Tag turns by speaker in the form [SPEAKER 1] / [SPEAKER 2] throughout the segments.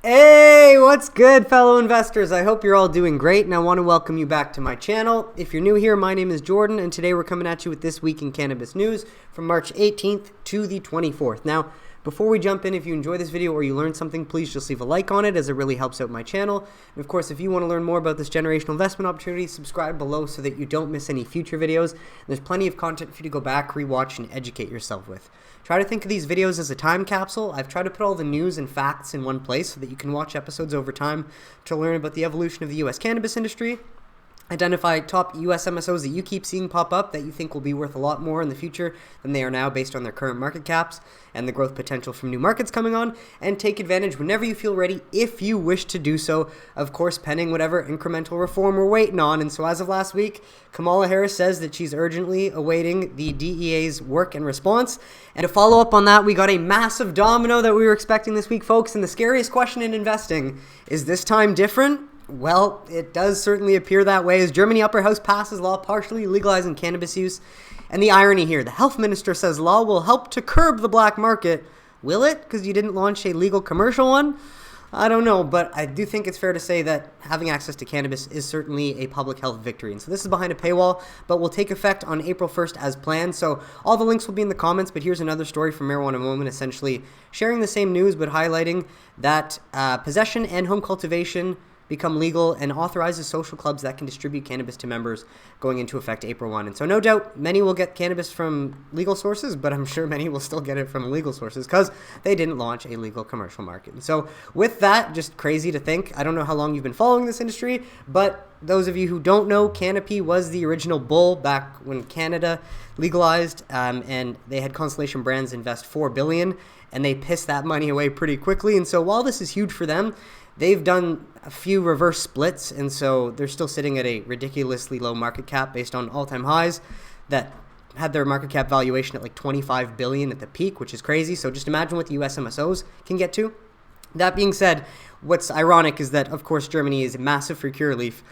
[SPEAKER 1] Hey, what's good, fellow investors? I hope you're all doing great, and I want to welcome you back to my channel. If you're new here, my name is Jordan, and today we're coming at you with This Week in Cannabis News from March 18th to the 24th. Now, before we jump in, if you enjoy this video or you learned something, please just leave a like on it, as it really helps out my channel. And of course, if you want to learn more about this generational investment opportunity, subscribe below so that you don't miss any future videos. And there's plenty of content for you to go back, rewatch, and educate yourself with. Try to think of these videos as a time capsule. I've tried to put all the news and facts in one place so that you can watch episodes over time to learn about the evolution of the U.S. cannabis industry, identify top U.S. MSOs that you keep seeing pop up that you think will be worth a lot more in the future than they are now based on their current market caps and the growth potential from new markets coming on, and take advantage whenever you feel ready if you wish to do so, of course pending whatever incremental reform we're waiting on. And so as of last week, Kamala Harris says that she's urgently awaiting the DEA's work and response. And to follow up on that, we got a massive domino that we were expecting this week, folks, and the scariest question in investing, is this time different? Well, it does certainly appear that way as Germany upper house passes law partially legalizing cannabis use. And the irony here, the health minister says law will help to curb the black market. Will it? Because you didn't launch a legal commercial one? I don't know, but I do think it's fair to say that having access to cannabis is certainly a public health victory. And so this is behind a paywall, but will take effect on April 1st as planned. So all the links will be in the comments, but here's another story from Marijuana Moment, essentially sharing the same news, but highlighting that possession and home cultivation become legal and authorizes social clubs that can distribute cannabis to members going into effect April 1. And so no doubt many will get cannabis from legal sources, but I'm sure many will still get it from illegal sources because they didn't launch a legal commercial market. And so with that, just crazy to think. I don't know how long you've been following this industry, but those of you who don't know, Canopy was the original bull back when Canada legalized, and they had Constellation Brands invest $4 billion, and they pissed that money away pretty quickly. And so while this is huge for them, they've done a few reverse splits, and so they're still sitting at a ridiculously low market cap based on all-time highs that had their market cap valuation at like $25 billion at the peak, which is crazy. So just imagine what the US MSOs can get to. That being said, what's ironic is that, of course, Germany is massive for Curaleaf,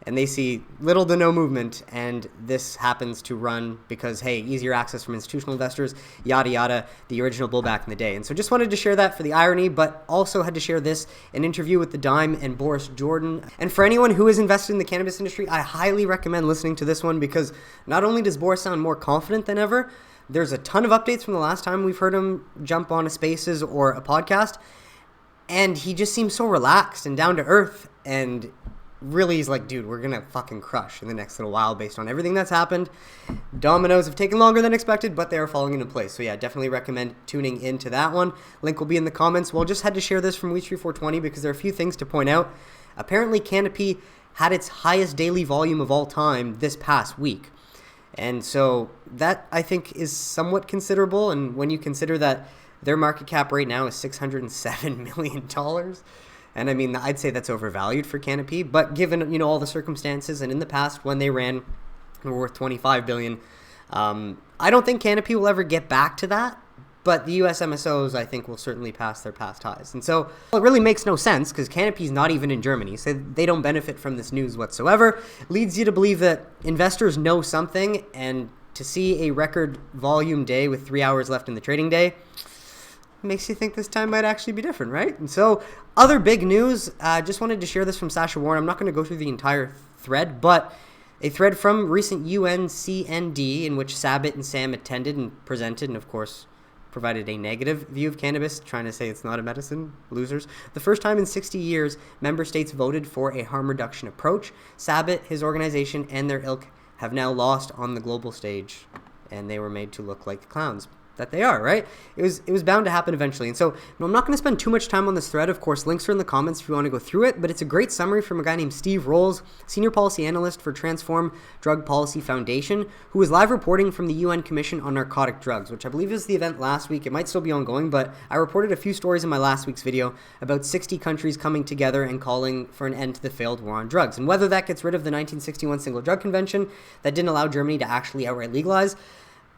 [SPEAKER 1] and they see little to no movement, and this happens to run because, hey, easier access from institutional investors, yada yada, the original bull back in the day. And so just wanted to share that for the irony, but also had to share this, an interview with the Dime and Boris Jordan. And for anyone who is invested in the cannabis industry, I highly recommend listening to this one because not only does Boris sound more confident than ever, there's a ton of updates from the last time we've heard him jump on a Spaces or a podcast, and he just seems so relaxed and down to earth, and really he's like, dude, we're gonna fucking crush in the next little while based on everything that's happened. Dominoes have taken longer than expected, but they are falling into place. So yeah, definitely recommend tuning into that one. Link will be in the comments. Well, just had to share this from Week 420 because there are a few things to point out. Apparently Canopy had its highest daily volume of all time this past week. And so that, I think, is somewhat considerable. And when you consider that their market cap right now is $607 million, and I mean, I'd say that's overvalued for Canopy, but given, you know, all the circumstances, and in the past when they ran, they were worth $25 billion. I don't think Canopy will ever get back to that, but the US MSOs, I think, will certainly pass their past highs. And so it really makes no sense because Canopy's not even in Germany, so they don't benefit from this news whatsoever. Leads you to believe that investors know something, and to see a record volume day with 3 hours left in the trading day makes you think this time might actually be different, right? And so other big news, just wanted to share this from Sasha Warren. I'm not going to go through the entire thread, but a thread from recent UNCND in which Sabit and Sam attended and presented and, of course, provided a negative view of cannabis, trying to say it's not a medicine. Losers. The first time in 60 years, member states voted for a harm reduction approach. Sabit, his organization, and their ilk have now lost on the global stage, and they were made to look like the clowns that they are, right? It was bound to happen eventually. And so I'm not going to spend too much time on this thread. Of course, links are in the comments if you want to go through it, but it's a great summary from a guy named Steve Rolls, Senior Policy Analyst for Transform Drug Policy Foundation, who was live reporting from the UN Commission on Narcotic Drugs, which I believe is the event last week. It might still be ongoing, but I reported a few stories in my last week's video about 60 countries coming together and calling for an end to the failed war on drugs. And whether that gets rid of the 1961 Single Drug Convention that didn't allow Germany to actually outright legalize,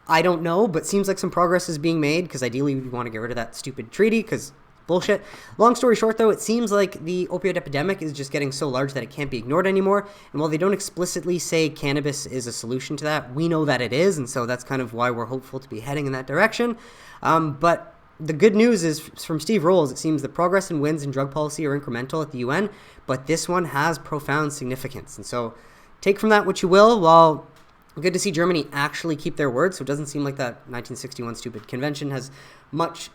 [SPEAKER 1] I don't know, but seems like some progress is being made because ideally we want to get rid of that stupid treaty because bullshit. Long story short, though, it seems like the opioid epidemic is just getting so large that it can't be ignored anymore. And while they don't explicitly say cannabis is a solution to that, we know that it is. And so that's kind of why we're hopeful to be heading in that direction. But the good news is from Steve Rolls, it seems the progress and wins in drug policy are incremental at the UN, but this one has profound significance. And so take from that what you will. While good to see Germany actually keep their word, so it doesn't seem like that 1961 stupid convention has much,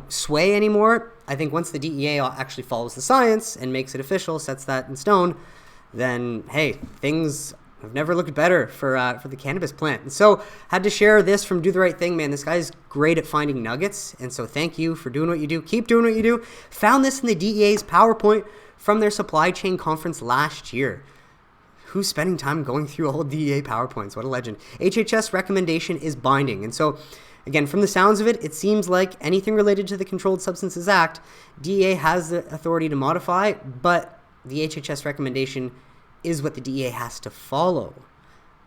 [SPEAKER 1] sway anymore. I think once the DEA actually follows the science and makes it official, sets that in stone, then, hey, things have never looked better for the cannabis plant. And so had to share this from Do the Right Thing, man. This guy's great at finding nuggets. And so thank you for doing what you do. Keep doing what you do. Found this in the DEA's PowerPoint from their supply chain conference last year. Who's spending time going through old DEA PowerPoints? What a legend. HHS recommendation is binding. And so, again, from the sounds of it, it seems like anything related to the Controlled Substances Act, DEA has the authority to modify, but the HHS recommendation is what the DEA has to follow,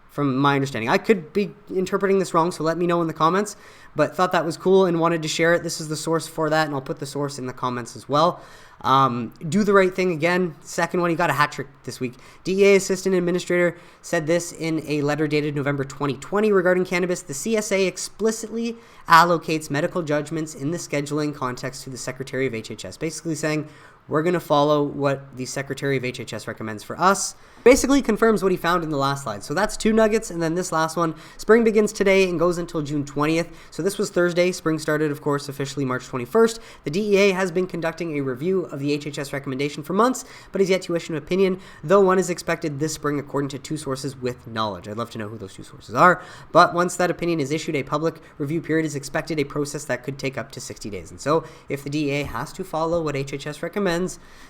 [SPEAKER 1] from my understanding. I could be interpreting this wrong, so let me know in the comments, but thought that was cool and wanted to share it. This is the source for that, and I'll put the source in the comments as well. Do the Right Thing again. Second one, he got a hat trick this week. DEA Assistant Administrator said this in a letter dated November 2020 regarding cannabis. The CSA explicitly allocates medical judgments in the scheduling context to the Secretary of HHS, basically saying, we're going to follow what the Secretary of HHS recommends for us. Basically confirms what he found in the last slide. So that's 2 nuggets, and then this last one. Spring begins today and goes until June 20th. So this was Thursday. Spring started, of course, officially March 21st. The DEA has been conducting a review of the HHS recommendation for months, but has yet to issue an opinion, though one is expected this spring according to 2 sources with knowledge. I'd love to know who those 2 sources are. But once that opinion is issued, a public review period is expected, a process that could take up to 60 days. And so if the DEA has to follow what HHS recommends,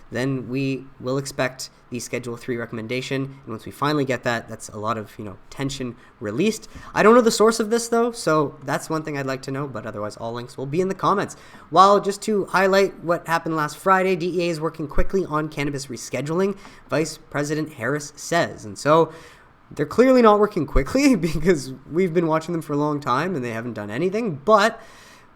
[SPEAKER 1] then we will expect the Schedule 3 recommendation. And once we finally get that, that's a lot of, tension released. I don't know the source of this, though, so that's one thing I'd like to know, but otherwise all links will be in the comments. While just to highlight what happened last Friday, DEA is working quickly on cannabis rescheduling, Vice President Harris says. And so they're clearly not working quickly because we've been watching them for a long time and they haven't done anything, but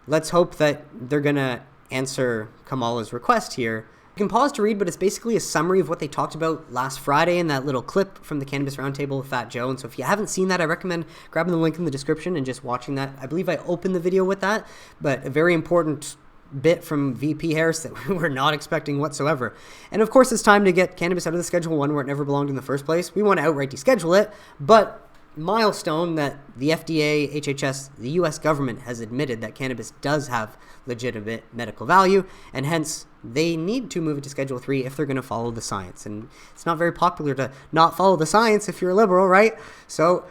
[SPEAKER 1] let's hope that they're going to answer Kamala's request here. You can pause to read, but it's basically a summary of what they talked about last Friday in that little clip from the Cannabis Roundtable with Fat Joe. And so if you haven't seen that, I recommend grabbing the link in the description and just watching that. I believe I opened the video with that, but a very important bit from VP Harris that we were not expecting whatsoever. And of course, it's time to get cannabis out of the Schedule 1 where it never belonged in the first place. We want to outright deschedule it, but milestone that the FDA, HHS, the US government has admitted that cannabis does have legitimate medical value, and hence they need to move it to Schedule 3 if they're going to follow the science. And it's not very popular to not follow the science if you're a liberal, right? So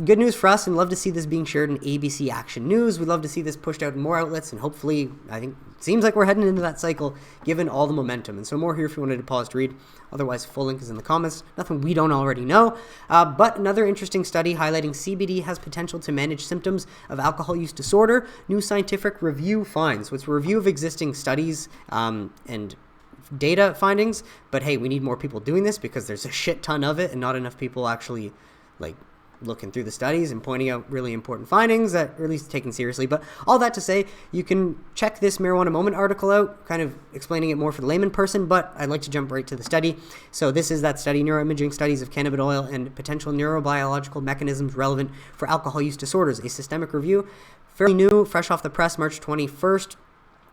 [SPEAKER 1] good news for us, and love to see this being shared in ABC Action News. We'd love to see this pushed out in more outlets, and hopefully, I think it seems like we're heading into that cycle given all the momentum. And so more here if you wanted to pause to read. Otherwise, full link is in the comments. Nothing we don't already know. But another interesting study highlighting CBD has potential to manage symptoms of alcohol use disorder. New scientific review finds. So it's a review of existing studies and data findings. But hey, we need more people doing this because there's a shit ton of it and not enough people actually looking through the studies and pointing out really important findings that are at least taken seriously. But all that to say, you can check this Marijuana Moment article out, kind of explaining it more for the layman person, but I'd like to jump right to the study. So this is that study, Neuroimaging Studies of Cannabis Oil and Potential Neurobiological Mechanisms Relevant for Alcohol Use Disorders, a systemic review, fairly new, fresh off the press, March 21st.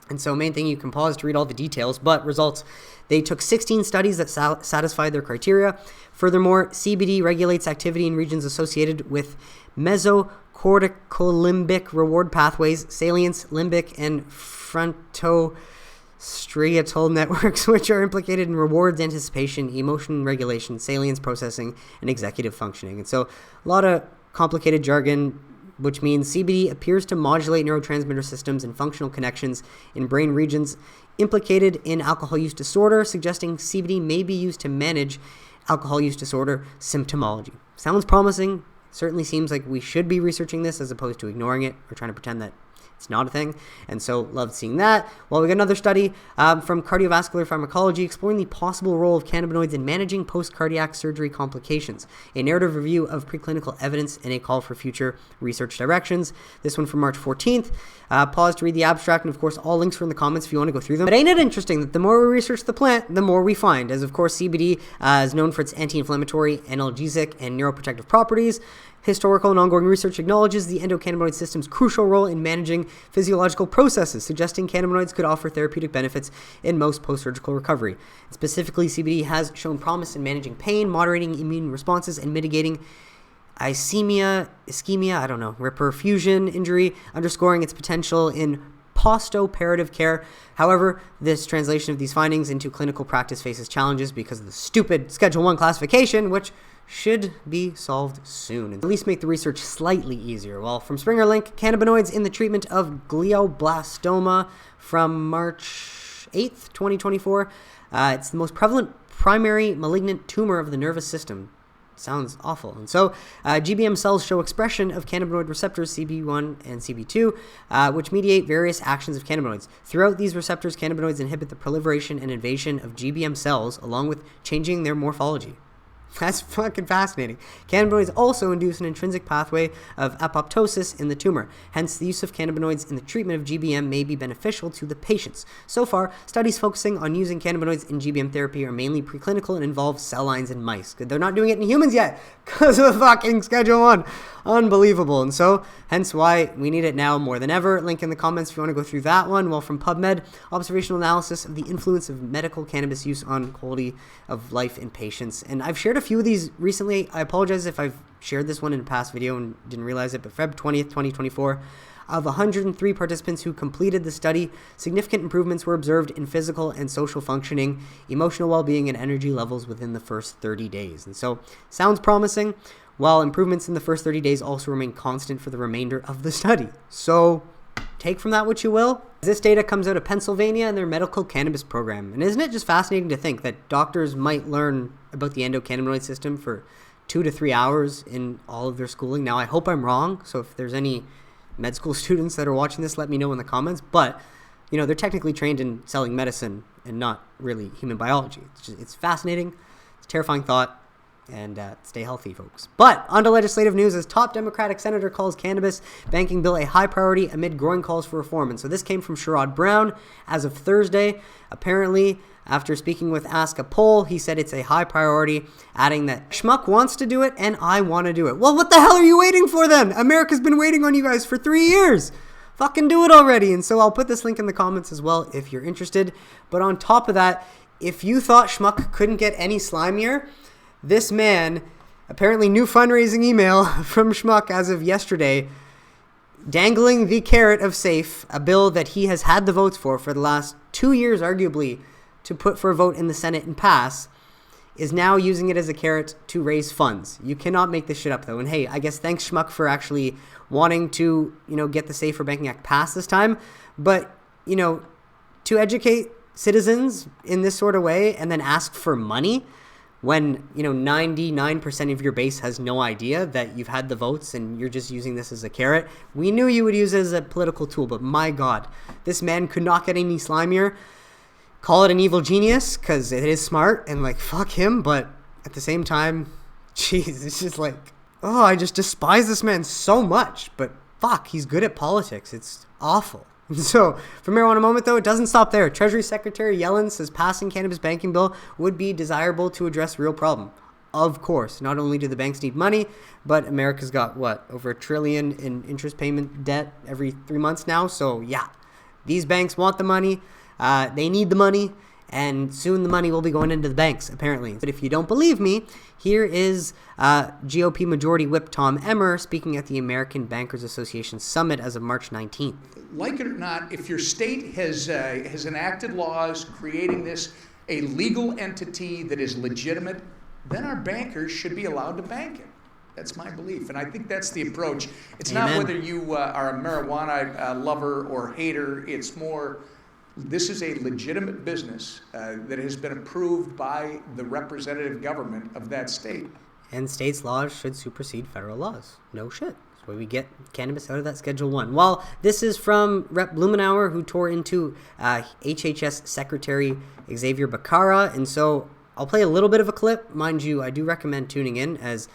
[SPEAKER 1] And so main thing, you can pause to read all the details, but results. They took 16 studies that satisfied their criteria. Furthermore, CBD regulates activity in regions associated with mesocorticolimbic reward pathways, salience, limbic, and frontostriatal networks, which are implicated in rewards anticipation, emotion regulation, salience processing, and executive functioning. And so a lot of complicated jargon, which means CBD appears to modulate neurotransmitter systems and functional connections in brain regions implicated in alcohol use disorder, suggesting CBD may be used to manage alcohol use disorder symptomology. Sounds promising. Certainly seems like we should be researching this as opposed to ignoring it or trying to pretend that it's not a thing. And so loved seeing that. Well, we got another study from Cardiovascular Pharmacology exploring the possible role of cannabinoids in managing post-cardiac surgery complications. A narrative review of preclinical evidence and a call for future research directions. This one from March 14th. Pause to read the abstract, and of course all links are in the comments if you want to go through them. But ain't it interesting that the more we research the plant, the more we find, as of course CBD is known for its anti-inflammatory, analgesic, and neuroprotective properties. Historical and ongoing research acknowledges the endocannabinoid system's crucial role in managing physiological processes, suggesting cannabinoids could offer therapeutic benefits in most post-surgical recovery. Specifically, CBD has shown promise in managing pain, moderating immune responses, and mitigating ischemia, reperfusion injury, underscoring its potential in postoperative care. However, this translation of these findings into clinical practice faces challenges because of the stupid Schedule 1 classification, which should be solved soon, and at least make the research slightly easier. Well, from Springer Link, cannabinoids in the treatment of glioblastoma from March 8th, 2024. It's the most prevalent primary malignant tumor of the nervous system. Sounds awful. And so GBM cells show expression of cannabinoid receptors CB1 and CB2, which mediate various actions of cannabinoids. Throughout these receptors, cannabinoids inhibit the proliferation and invasion of GBM cells, along with changing their morphology. That's fucking fascinating. Cannabinoids also induce an intrinsic pathway of apoptosis in the tumor. Hence, the use of cannabinoids in the treatment of GBM may be beneficial to the patients. So far, studies focusing on using cannabinoids in GBM therapy are mainly preclinical and involve cell lines in mice. They're not doing it in humans yet because of the fucking Schedule 1. Unbelievable. And so, hence why we need it now more than ever. Link in the comments if you want to go through that one. Well, from PubMed, observational analysis of the influence of medical cannabis use on quality of life in patients. And I've shared a few of these recently. I apologize if I've shared this one in a past video and didn't realize it, but Feb 20th, 2024, of 103 participants who completed the study, significant improvements were observed in physical and social functioning, emotional well-being, and energy levels within the first 30 days. And so, sounds promising, while improvements in the first 30 days also remain constant for the remainder of the study. So, take from that what you will. This data comes out of Pennsylvania and their medical cannabis program. And isn't it just fascinating to think that doctors might learn about the endocannabinoid system for 2 to 3 hours in all of their schooling? Now, I hope I'm wrong. So if there's any med school students that are watching this, let me know in the comments. But, they're technically trained in selling medicine and not really human biology. It's fascinating. It's a terrifying thought. And stay healthy, folks. But on to legislative news, as top Democratic senator calls cannabis banking bill a high priority amid growing calls for reform. And so this came from Sherrod Brown as of Thursday. Apparently, after speaking with Ask a Poll, he said it's a high priority, adding that Schmuck wants to do it and I want to do it. Well, what the hell are you waiting for then? America's been waiting on you guys for 3 years. Fucking do it already. And so I'll put this link in the comments as well if you're interested. But on top of that, if you thought Schmuck couldn't get any slimier, this man, apparently new fundraising email from Schmuck as of yesterday, dangling the carrot of SAFE, a bill that he has had the votes for the last 2 years, arguably, to put for a vote in the Senate and pass, is now using it as a carrot to raise funds. You cannot make this shit up, though. And hey, I guess thanks, Schmuck, for actually wanting to, get the Safer Banking Act passed this time. But, to educate citizens in this sort of way and then ask for money when 99% of your base has no idea that you've had the votes and you're just using this as a carrot. We knew you would use it as a political tool, but my God, this man could not get any slimier. Call it an evil genius, because it is smart, and fuck him, but at the same time, jeez, it's just I just despise this man so much, but fuck, he's good at politics. It's awful. So, for marijuana moment, though, it doesn't stop there. Treasury Secretary Yellen says passing cannabis banking bill would be desirable to address real problem. Of course, not only do the banks need money, but America's got, over $1 trillion in interest payment debt every 3 months now. So, yeah, these banks want the money. They need the money. And soon the money will be going into the banks, apparently. But if you don't believe me, here is GOP Majority Whip Tom Emmer speaking at the American Bankers Association Summit as of March 19th.
[SPEAKER 2] Like it or not, if your state has enacted laws creating this a legal entity that is legitimate, then our bankers should be allowed to bank it. That's my belief, and I think that's the approach. It's
[SPEAKER 1] Amen.
[SPEAKER 2] Not whether you are a marijuana lover or hater. It's more, this is a legitimate business that has been approved by the representative government of that state.
[SPEAKER 1] And states' laws should supersede federal laws. No shit. That's why we get cannabis out of that Schedule 1. Well, this is from Rep. Blumenauer, who tore into HHS Secretary Xavier Becerra. And so I'll play a little bit of a clip. Mind you, I do recommend tuning in, as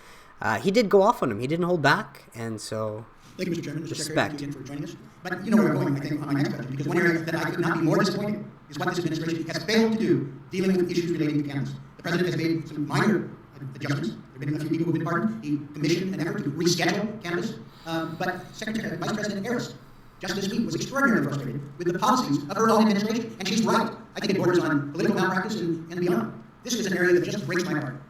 [SPEAKER 1] he did go off on him. He didn't hold back. And so,
[SPEAKER 3] thank you, Mr. Chairman. Mr.
[SPEAKER 1] respect.
[SPEAKER 3] Secretary, for joining us. But you know where we're going, I think, on my next question, because one area that I could not be more disappointed is what this administration has failed to do dealing with issues relating to cannabis. The President has made some minor the judgements. There have been a few people who have been pardoned. He commissioned an effort to reschedule cannabis. But Vice President Harris, just this week, was extraordinarily frustrated with the policies of her own administration. And she's right. I think it borders on political malpractice and beyond. This is an area that just breaks my heart.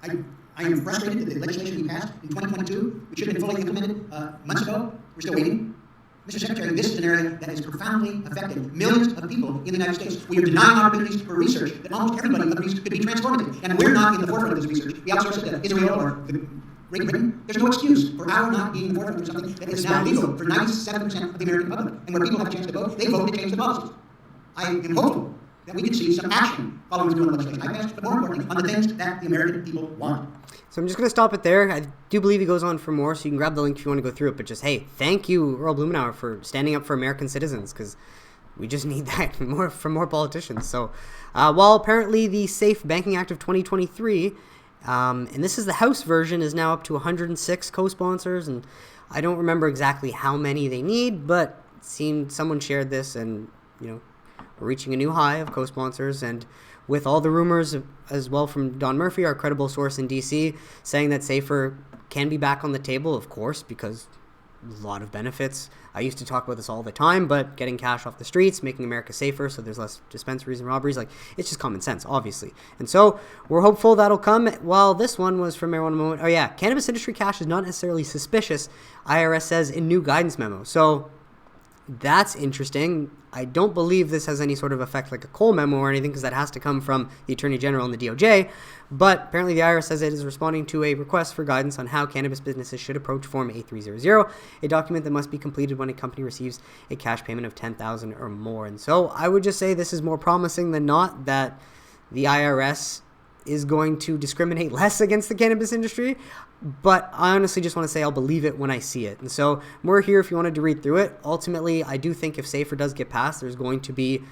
[SPEAKER 3] I am frustrated that the legislation we passed in 2022, which should have been fully implemented months ago, we're still waiting. Mr. Secretary, this is an area that is profoundly affecting millions of people in the United States. We are denying opportunities for research that almost everybody agrees could be transformative. And we're not in the forefront of this research. We outsource it to Israel or Great Britain. There's no excuse for our not being in the forefront of something that is now legal for 97% of the American public. And when people have a chance to vote, they vote to change the policies. I am hopeful that we can see some action following through on the legislation I passed, but more importantly, on the things that the American people want.
[SPEAKER 1] So I'm just going to stop it there. I do believe he goes on for more, so you can grab the link if you want to go through it. But just, hey, thank you, Earl Blumenauer, for standing up for American citizens, because we just need that from more politicians. So while apparently the Safe Banking Act of 2023, and this is the House version, is now up to 106 co-sponsors, and I don't remember exactly how many they need, but it seemed someone shared this, and, we're reaching a new high of co-sponsors, and with all the rumors as well from Don Murphy, our credible source in D.C., saying that SAFER can be back on the table, of course, because a lot of benefits. I used to talk about this all the time, but getting cash off the streets, making America safer so there's less dispensaries and robberies, it's just common sense, obviously. And so we're hopeful that'll come. While this one was from Marijuana Moment. Oh yeah, cannabis industry cash is not necessarily suspicious, IRS says in new guidance memo. So that's interesting. I don't believe this has any sort of effect like a Cole memo or anything, because that has to come from the Attorney General and the DOJ. But apparently the IRS says it is responding to a request for guidance on how cannabis businesses should approach Form A300, a document that must be completed when a company receives a cash payment of $10,000 or more. And so I would just say this is more promising than not that the IRS is going to discriminate less against the cannabis industry. But I honestly just want to say I'll believe it when I see it. And so more here if you wanted to read through it. Ultimately, I do think if SAFER does get passed, there's going to be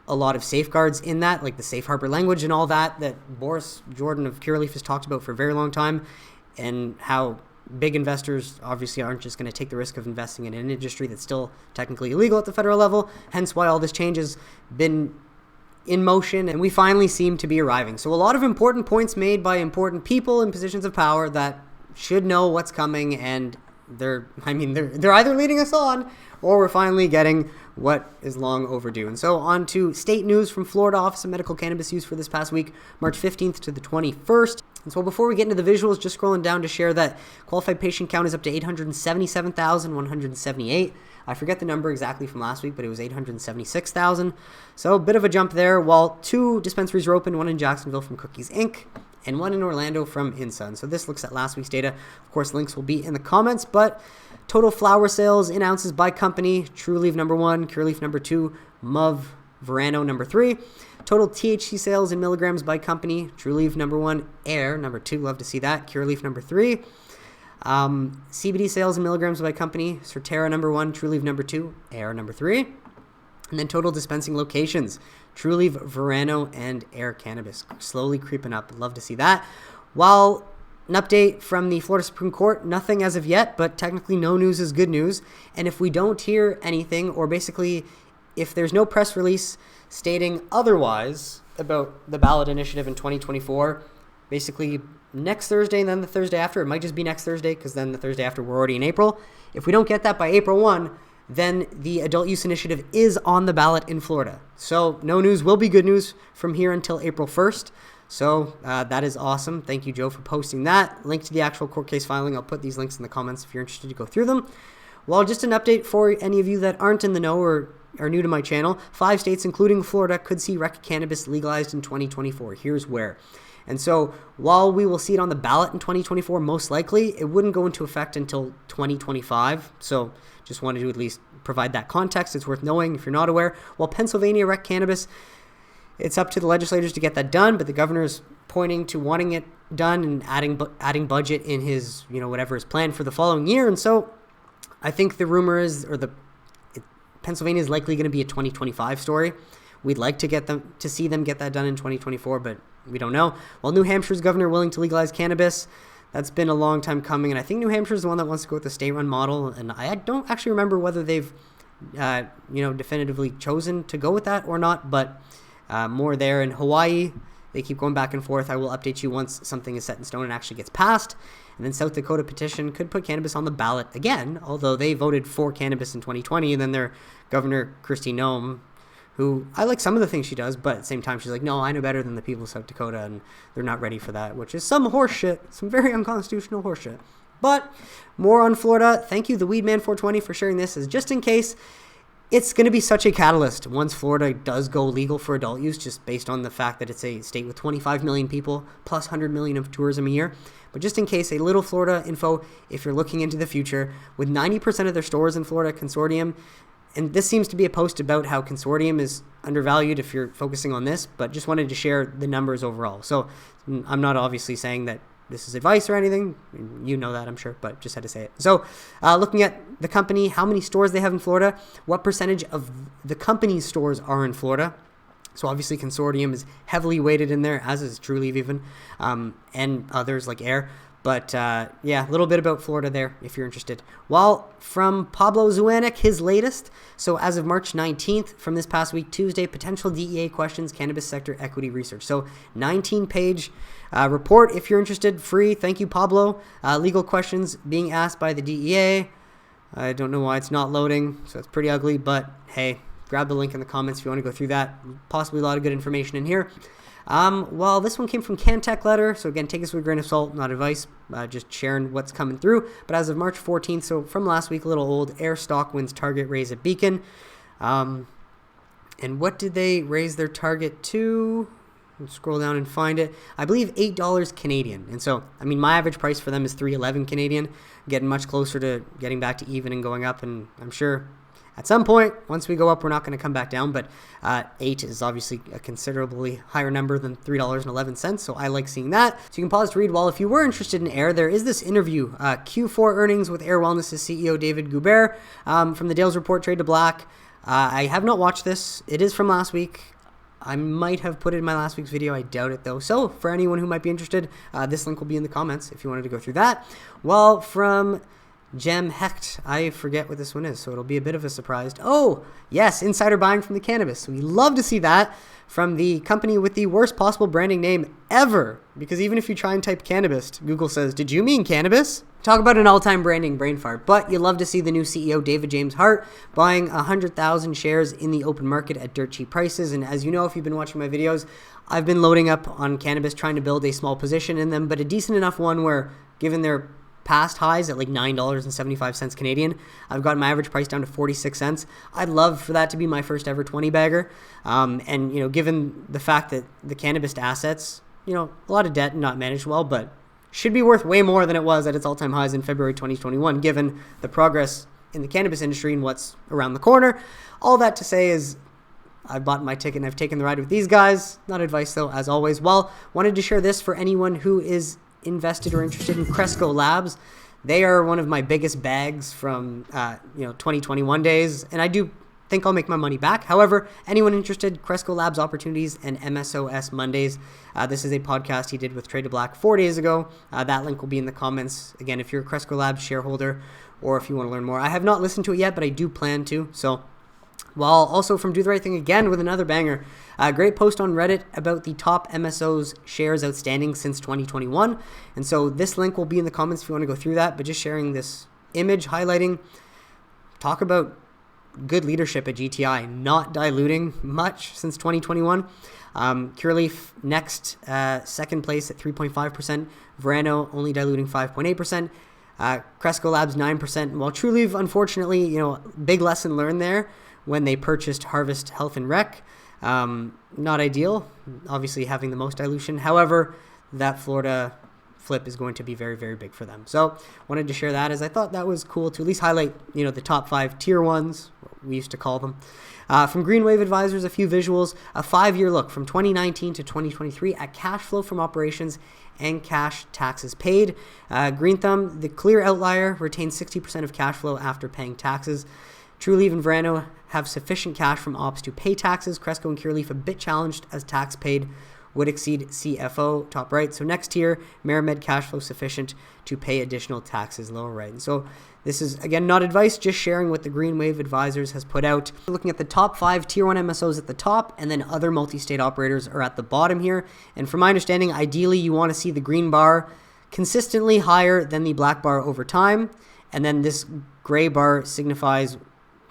[SPEAKER 1] a lot of safeguards in that, like the safe harbor language and all that Boris Jordan of Curaleaf has talked about for a very long time, and how big investors obviously aren't just going to take the risk of investing in an industry that's still technically illegal at the federal level, hence why all this change has been in motion, and we finally seem to be arriving. So a lot of important points made by important people in positions of power that should know what's coming, and they're either leading us on, or we're finally getting what is long overdue. And so on to state news from Florida Office of Medical Cannabis Use for this past week, March 15th to the 21st. And so before we get into the visuals, just scrolling down to share that qualified patient count is up to 877,178. I forget the number exactly from last week, but it was 876,000. So a bit of a jump there, while 2 dispensaries were open, one in Jacksonville from Cookies Inc., and one in Orlando from Insa. And so this looks at last week's data. Of course, links will be in the comments, but total flower sales in ounces by company: TrueLeaf number 1, CureLeaf number 2, Muv Verano number 3. Total THC sales in milligrams by company: TrueLeaf number 1, Air number 2, love to see that, CureLeaf number 3. CBD sales in milligrams by company: Certera number 1, TrueLeaf number 2, Air number 3. And then total dispensing locations: TrueLeaf, Verano, and Air Cannabis. Slowly creeping up. Love to see that. While an update from the Florida Supreme Court, nothing as of yet, but technically no news is good news. And if we don't hear anything, or basically if there's no press release stating otherwise about the ballot initiative in 2024, basically next Thursday and then the Thursday after, it might just be next Thursday because then the Thursday after we're already in April. If we don't get that by April 1, then the adult use initiative is on the ballot in Florida. So no news will be good news from here until April 1st. So that is awesome. Thank you, Joe, for posting that. Link to the actual court case filing. I'll put these links in the comments if you're interested to go through them. Well, just an update for any of you that aren't in the know or are new to my channel. 5 states, including Florida, could see rec cannabis legalized in 2024. Here's where. And so while we will see it on the ballot in 2024, most likely, it wouldn't go into effect until 2025. So just wanted to at least provide that context. It's worth knowing if you're not aware. While Pennsylvania rec cannabis, it's up to the legislators to get that done, but the governor's pointing to wanting it done and adding budget in his, whatever his plan for the following year. And so I think the rumor is, Pennsylvania is likely going to be a 2025 story. We'd like to see them get that done in 2024, but we don't know. While New Hampshire's governor willing to legalize cannabis, that's been a long time coming, and I think New Hampshire is the one that wants to go with the state-run model, and I don't actually remember whether they've, definitively chosen to go with that or not, but more there. In Hawaii, They keep going back and forth. I will update you once something is set in stone and actually gets passed. And then South Dakota petition could put cannabis on the ballot again, although they voted for cannabis in 2020. And then their governor, Kristi Noem, who I like some of the things she does, but at the same time, she's like, no, I know better than the people of South Dakota, and they're not ready for that, which is some horseshit, some very unconstitutional horseshit. But more on Florida. Thank you, the Weedman 420, for sharing this, as just in case. It's going to be such a catalyst once Florida does go legal for adult use, just based on the fact that it's a state with 25 million people plus 100 million of tourism a year. But just in case, a little Florida info, if you're looking into the future, with 90% of their stores in Florida, Consortium, and this seems to be a post about how Consortium is undervalued if you're focusing on this, but just wanted to share the numbers overall. So I'm not obviously saying that this is advice or anything. You know that, I'm sure, but just had to say it. So looking at the company, how many stores they have in Florida, what percentage of the company's stores are in Florida. So obviously Consortium is heavily weighted in there, as is Trulieve even, and others like Air. But yeah, a little bit about Florida there if you're interested. Well, from Pablo Zuanic, his latest. So as of March 19th, from this past week, Tuesday, potential DEA questions, cannabis sector equity research. So 19-page report if you're interested, free. Thank you, Pablo. Legal questions being asked by the DEA. I don't know why it's not loading, so it's pretty ugly. But hey, grab the link in the comments if you want to go through that. Possibly a lot of good information in here. Well, this one came from CanTech Letter, so again, take this with a grain of salt, not advice, just sharing what's coming through. But as of March 14th, so from last week, a little old, Air stock wins target raise at Beacon. And what did they raise their target to? Let's scroll down and find it. I believe $8 Canadian. And so, I mean, my average price for them is $3.11 Canadian, getting much closer to getting back to even and going up, and I'm sure at some point, once we go up, we're not going to come back down, but 8 is obviously a considerably higher number than $3.11, so I like seeing that. So you can pause to read. Well, if you were interested in Air, there is this interview, Q4 earnings with Air Wellness' CEO David Goubert from the Dales Report, Trade to Black. I have not watched this. It is from last week. I might have put it in my last week's video. I doubt it, though. So for anyone who might be interested, this link will be in the comments if you wanted to go through that. Well, from Gem Hecht, I forget what this one is, so it'll be a bit of a surprise. Oh, yes, insider buying from the Cannabis. We love to see that from the company with the worst possible branding name ever, because even if you try and type Cannabist, Google says, did you mean cannabis? Talk about an all-time branding brain fart. But you love to see the new CEO, David James Hart, buying 100,000 shares in the open market at dirt cheap prices. And as you know, if you've been watching my videos, I've been loading up on Cannabis, trying to build a small position in them, but a decent enough one where, given their past highs at like $9.75 Canadian, I've got my average price down to 46 cents. I'd love for that to be my first ever 20 bagger. And, you know, given the fact that the Cannabist assets, you know, a lot of debt and not managed well, but should be worth way more than it was at its all-time highs in February 2021, given the progress in the cannabis industry and what's around the corner. All that to say is I've bought my ticket and I've taken the ride with these guys. Not advice, though, as always. Well, wanted to share this for anyone who is invested or interested in Cresco Labs. They are one of my biggest bags from 2021 days, and I do think I'll make my money back. However, anyone interested, Cresco Labs Opportunities and MSOs Mondays. This is a podcast he did with Trade to Black 4 days ago. That link will be in the comments. Again, if you're a Cresco Labs shareholder or if you want to learn more. I have not listened to it yet, but I do plan to. So, well, also from Do the Right Thing again with another banger. A great post on Reddit about the top MSOs shares outstanding since 2021. And so this link will be in the comments if you want to go through that, but just sharing this image highlighting, talk about good leadership at GTI, not diluting much since 2021. Curaleaf next, second place at 3.5%. Verano only diluting 5.8%. Cresco Labs 9%. While Trulieve, unfortunately, you know, big lesson learned there when they purchased Harvest Health and Rec. Not ideal, obviously having the most dilution. However, that Florida flip is going to be very, very big for them. So wanted to share that as I thought that was cool to at least highlight, you know, the top 5 tier ones, what we used to call them. From Green Wave Advisors, a few visuals, a 5-year look from 2019 to 2023 at cash flow from operations and cash taxes paid. Green Thumb, the clear outlier, retains 60% of cash flow after paying taxes. Trulieve and Verano have sufficient cash from ops to pay taxes. Cresco and Curaleaf a bit challenged as tax paid would exceed CFO, top right. So next tier, MariMed cash flow sufficient to pay additional taxes, lower right. And so this is, again, not advice, just sharing what the Green Wave Advisors has put out. Looking at the top 5 Tier 1 MSOs at the top, and then other multi-state operators are at the bottom here. And from my understanding, ideally, you want to see the green bar consistently higher than the black bar over time. And then this gray bar signifies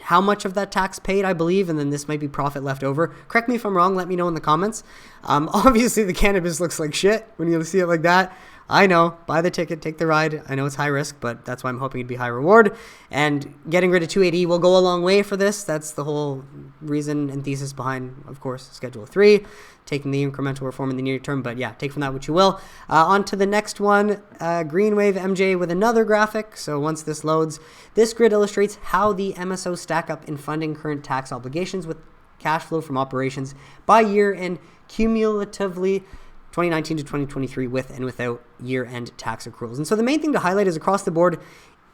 [SPEAKER 1] how much of that tax paid, I believe, and then this might be profit left over. Correct me if I'm wrong, let me know in the comments. Obviously, the cannabis looks like shit when you see it like that. I know, buy the ticket, take the ride. I know it's high risk, but that's why I'm hoping it'd be high reward. And getting rid of 280 will go a long way for this. That's the whole reason and thesis behind, of course, Schedule 3, taking the incremental reform in the near term. But yeah, take from that what you will. On to the next one, Green Wave MJ with another graphic. So once this loads, this grid illustrates how the MSOs stack up in funding current tax obligations with cash flow from operations by year and cumulatively 2019 to 2023 with and without year-end tax accruals. And so the main thing to highlight is across the board,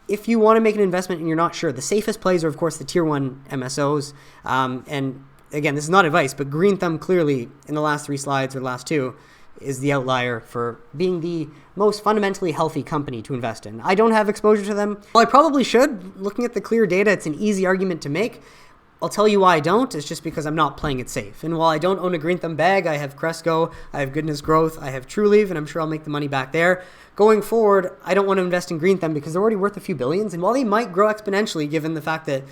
[SPEAKER 1] if you want to make an investment and you're not sure, the safest plays are, of course, the Tier 1 MSOs. And again, this is not advice, but Green Thumb clearly in the last 3 slides or the last 2 is the outlier for being the most fundamentally healthy company to invest in. I don't have exposure to them. Well, I probably should. Looking at the clear data, it's an easy argument to make. I'll tell you why I don't. It's just because I'm not playing it safe. And while I don't own a Green Thumb bag, I have Cresco, I have Goodness Growth, I have Trulieve, and I'm sure I'll make the money back there. Going forward, I don't want to invest in Green Thumb because they're already worth a few billions. And while they might grow exponentially, given the fact that,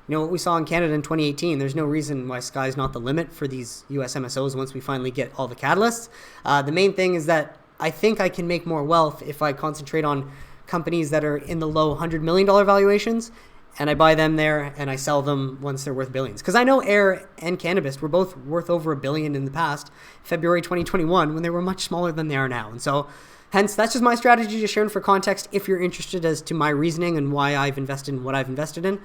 [SPEAKER 1] what we saw in Canada in 2018, there's no reason why sky's not the limit for these US MSOs once we finally get all the catalysts. The main thing is that I think I can make more wealth if I concentrate on companies that are in the low $100 million valuations, and I buy them there and I sell them once they're worth billions. Because I know Air and Cannabist were both worth over $1 billion in the past, February 2021, when they were much smaller than they are now. And so, hence, that's just my strategy, just sharing for context if you're interested as to my reasoning and why I've invested in what I've invested in.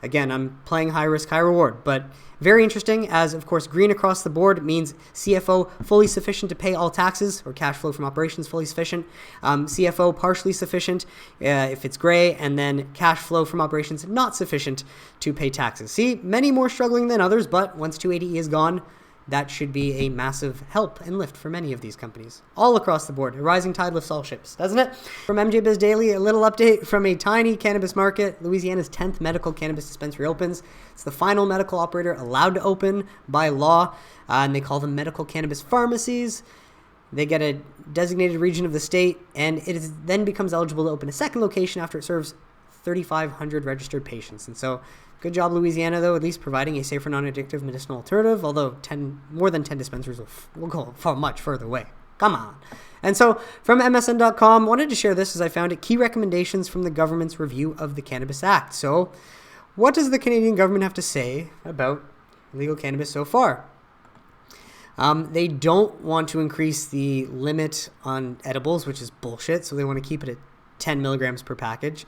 [SPEAKER 1] Again, I'm playing high risk, high reward, but very interesting as, of course, green across the board means CFO fully sufficient to pay all taxes or cash flow from operations fully sufficient. CFO partially sufficient if it's gray, and then cash flow from operations not sufficient to pay taxes. See, many more struggling than others, but once 280E is gone, that should be a massive help and lift for many of these companies. All across the board. A rising tide lifts all ships, doesn't it? From MJ Biz Daily, a little update from a tiny cannabis market. Louisiana's 10th medical cannabis dispensary opens. It's the final medical operator allowed to open by law, and they call them medical cannabis pharmacies. They get a designated region of the state, and it then becomes eligible to open a second location after it serves 3,500 registered patients. And so, good job, Louisiana, though, at least providing a safer, non-addictive medicinal alternative, although more than 10 dispensaries will go far much further away. Come on. And so, from MSN.com, wanted to share this as I found it, key recommendations from the government's review of the Cannabis Act. So, what does the Canadian government have to say about legal cannabis so far? They don't want to increase the limit on edibles, which is bullshit, so they want to keep it at 10 milligrams per package.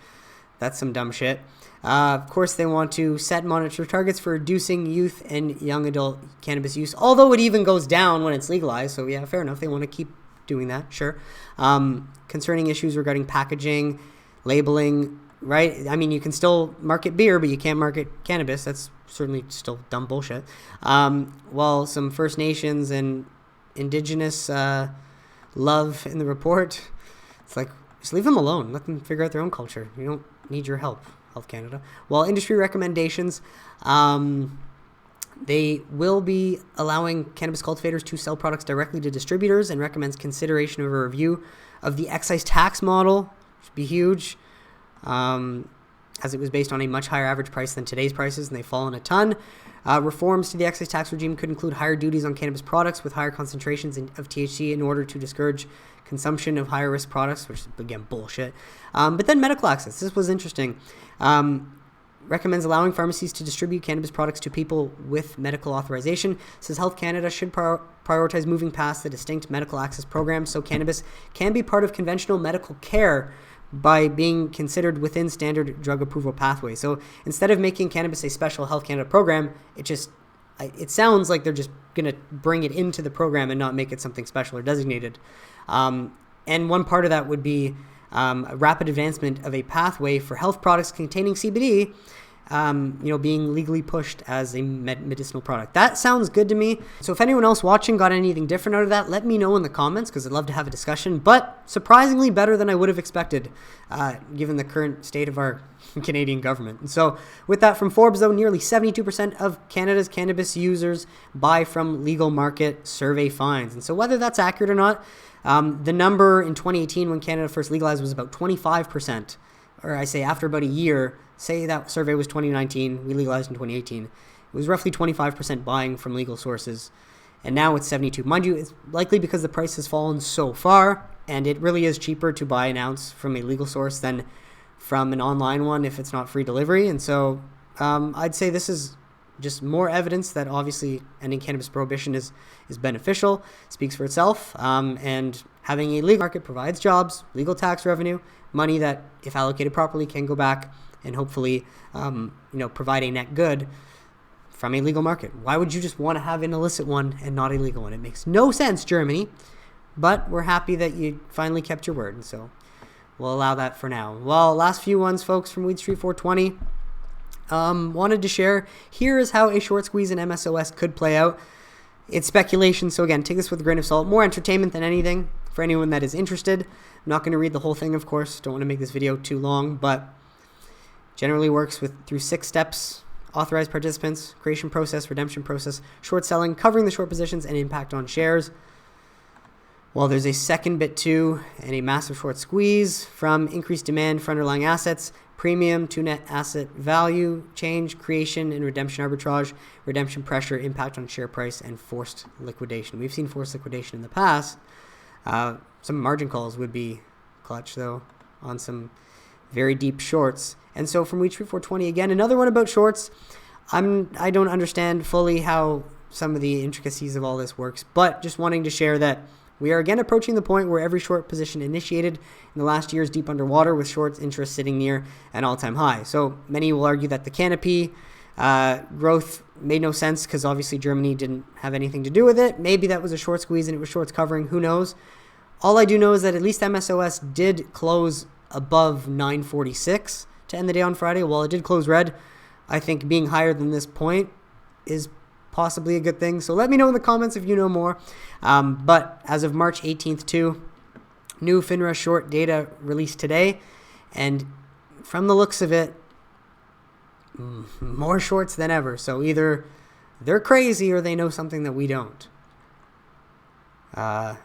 [SPEAKER 1] That's some dumb shit. Of course, they want to set and monitor targets for reducing youth and young adult cannabis use, although it even goes down when it's legalized. So yeah, fair enough. They want to keep doing that, sure. Concerning issues regarding packaging, labeling, right? I mean, you can still market beer, but you can't market cannabis. That's certainly still dumb bullshit. While some First Nations and Indigenous love in the report, it's like, just leave them alone. Let them figure out their own culture. You don't need your help, Health Canada. While industry recommendations, they will be allowing cannabis cultivators to sell products directly to distributors and recommends consideration of a review of the excise tax model, which would be huge, as it was based on a much higher average price than today's prices, and they've fallen a ton. Reforms to the excise tax regime could include higher duties on cannabis products with higher concentrations of THC in order to discourage consumption of higher risk products, which is, again, bullshit. But then medical access. This was interesting. Recommends allowing pharmacies to distribute cannabis products to people with medical authorization. Says Health Canada should prioritize moving past the distinct medical access program so cannabis can be part of conventional medical care by being considered within standard drug approval pathways. So instead of making cannabis a special Health Canada program, it sounds like they're just going to bring it into the program and not make it something special or designated. And one part of that would be a rapid advancement of a pathway for health products containing CBD being legally pushed as a medicinal product. That sounds good to me. So if anyone else watching got anything different out of that, let me know in the comments, because I'd love to have a discussion. But surprisingly better than I would have expected, given the current state of our Canadian government. And so with that from Forbes, though, nearly 72% of Canada's cannabis users buy from legal market survey finds. And so whether that's accurate or not, the number in 2018 when Canada first legalized was about 25%. Or I say after about a year, say that survey was 2019, we legalized in 2018. It was roughly 25% buying from legal sources, and now it's 72%. Mind you, it's likely because the price has fallen so far, and it really is cheaper to buy an ounce from a legal source than from an online one if it's not free delivery. And so I'd say this is just more evidence that obviously ending cannabis prohibition is beneficial, speaks for itself, and having a legal market provides jobs, legal tax revenue, money that, if allocated properly, can go back and hopefully, provide a net good from a legal market. Why would you just want to have an illicit one and not a legal one? It makes no sense, Germany, but we're happy that you finally kept your word, and so we'll allow that for now. Well, last few ones, folks, from Weed Street 420. Wanted to share, here is how a short squeeze in MSOs could play out. It's speculation, so again, take this with a grain of salt. More entertainment than anything for anyone that is interested. I'm not going to read the whole thing, of course. Don't want to make this video too long, but generally works through 6 steps: authorized participants, creation process, redemption process, short selling, covering the short positions, and impact on shares. Well, there's a second bit too, and a massive short squeeze from increased demand for underlying assets, premium to net asset value change, creation and redemption arbitrage, redemption pressure, impact on share price, and forced liquidation. We've seen forced liquidation in the past. Some margin calls would be clutch, though, on some very deep shorts. And so from Weed Street 420, again, another one about shorts. I don't understand fully how some of the intricacies of all this works, but just wanting to share that we are again approaching the point where every short position initiated in the last year is deep underwater, with short interest sitting near an all-time high. So many will argue that the Canopy growth made no sense because obviously Germany didn't have anything to do with it. Maybe that was a short squeeze and it was shorts covering. Who knows? All I do know is that at least MSOs did close above 946 to end the day on Friday. While it did close red, I think being higher than this point is possibly a good thing. So let me know in the comments if you know more. But as of March 18th too, new FINRA short data released today, and from the looks of it, more shorts than ever. So either they're crazy or they know something that we don't. While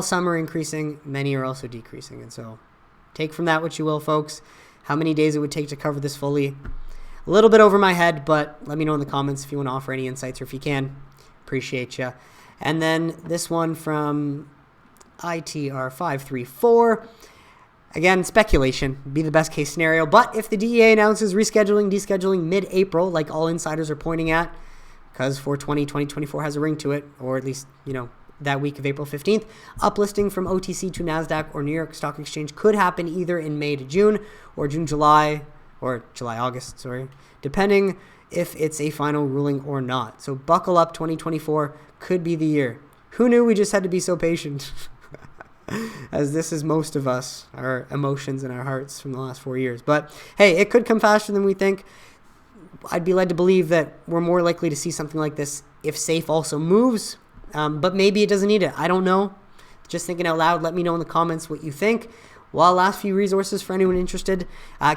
[SPEAKER 1] some are increasing, many are also decreasing. And so take from that what you will, folks. How many days it would take to cover this fully? A little bit over my head, but let me know in the comments if you want to offer any insights, or if you can. Appreciate you. And then this one from ITR534. Again, speculation, be the best case scenario. But if the DEA announces rescheduling, descheduling mid-April, like all insiders are pointing at, because 2024 has a ring to it, or at least, that week of April 15th, uplisting from OTC to NASDAQ or New York Stock Exchange could happen either in May to June or June-July, or July-August, depending if it's a final ruling or not. So buckle up, 2024 could be the year. Who knew we just had to be so patient? As this is most of us, our emotions and our hearts from the last 4 years. But hey, it could come faster than we think. I'd be led to believe that we're more likely to see something like this if SAFE also moves, but maybe it doesn't need it. I don't know. Just thinking out loud. Let me know in the comments what you think. Well, last few resources for anyone interested.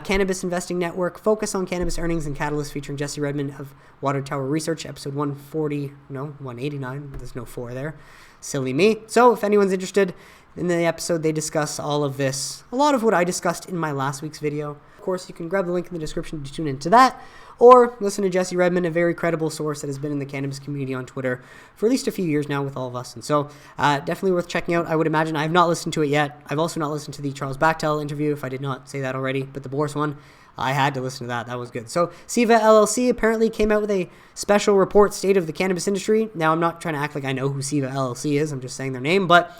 [SPEAKER 1] Cannabis Investing Network, Focus on Cannabis Earnings and Catalyst, featuring Jesse Redmond of Water Tower Research, episode 189. There's no 4 there. Silly me. So if anyone's interested, in the episode they discuss all of this. A lot of what I discussed in my last week's video. Of course, you can grab the link in the description to tune into that, or listen to Jesse Redmond, a very credible source that has been in the cannabis community on Twitter for at least a few years now with all of us. And so definitely worth checking out. I would imagine. I have not listened to it yet. I've also not listened to the Charles Bachtell interview, if I did not say that already, but the Boris one, I had to listen to that. That was good. So SIVA LLC apparently came out with a special report, State of the Cannabis Industry. Now, I'm not trying to act like I know who SIVA LLC is. I'm just saying their name, but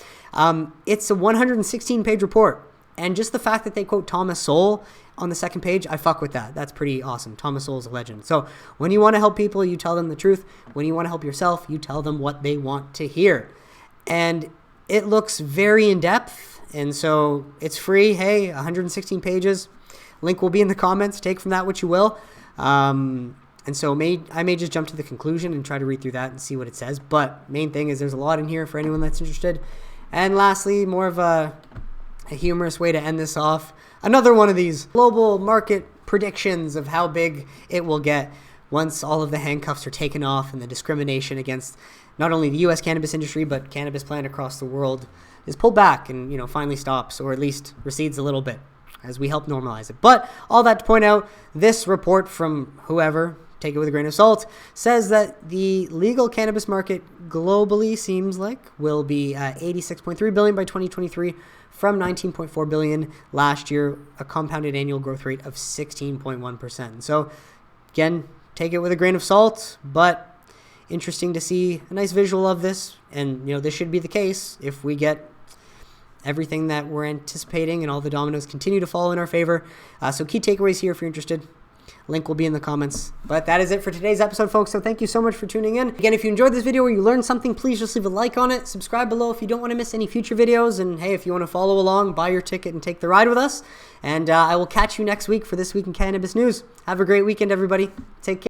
[SPEAKER 1] it's a 116-page report. And just the fact that they quote Thomas Sowell on the second page, I fuck with that. That's pretty awesome. Thomas Sowell's a legend. So when you want to help people, you tell them the truth. When you want to help yourself, you tell them what they want to hear. And it looks very in-depth. And so it's free. Hey, 116 pages. Link will be in the comments. Take from that what you will. And so I may just jump to the conclusion and try to read through that and see what it says. But main thing is there's a lot in here for anyone that's interested. And lastly, more of a humorous way to end this off. Another one of these global market predictions of how big it will get once all of the handcuffs are taken off and the discrimination against not only the U.S. cannabis industry, but cannabis plant across the world is pulled back and, finally stops, or at least recedes a little bit as we help normalize it. But all that to point out, this report from whoever, take it with a grain of salt, says that the legal cannabis market globally seems like will be $86.3 billion by 2023 from $19.4 billion last year, a compounded annual growth rate of 16.1%. So again, take it with a grain of salt, but interesting to see a nice visual of this. And, this should be the case if we get everything that we're anticipating and all the dominoes continue to fall in our favor. So key takeaways here if you're interested. Link will be in the comments. But that is it for today's episode, folks. So thank you so much for tuning in. Again, if you enjoyed this video or you learned something, please just leave a like on it. Subscribe below if you don't want to miss any future videos. And hey, if you want to follow along, buy your ticket and take the ride with us. And I will catch you next week for This Week in Cannabis News. Have a great weekend, everybody. Take care.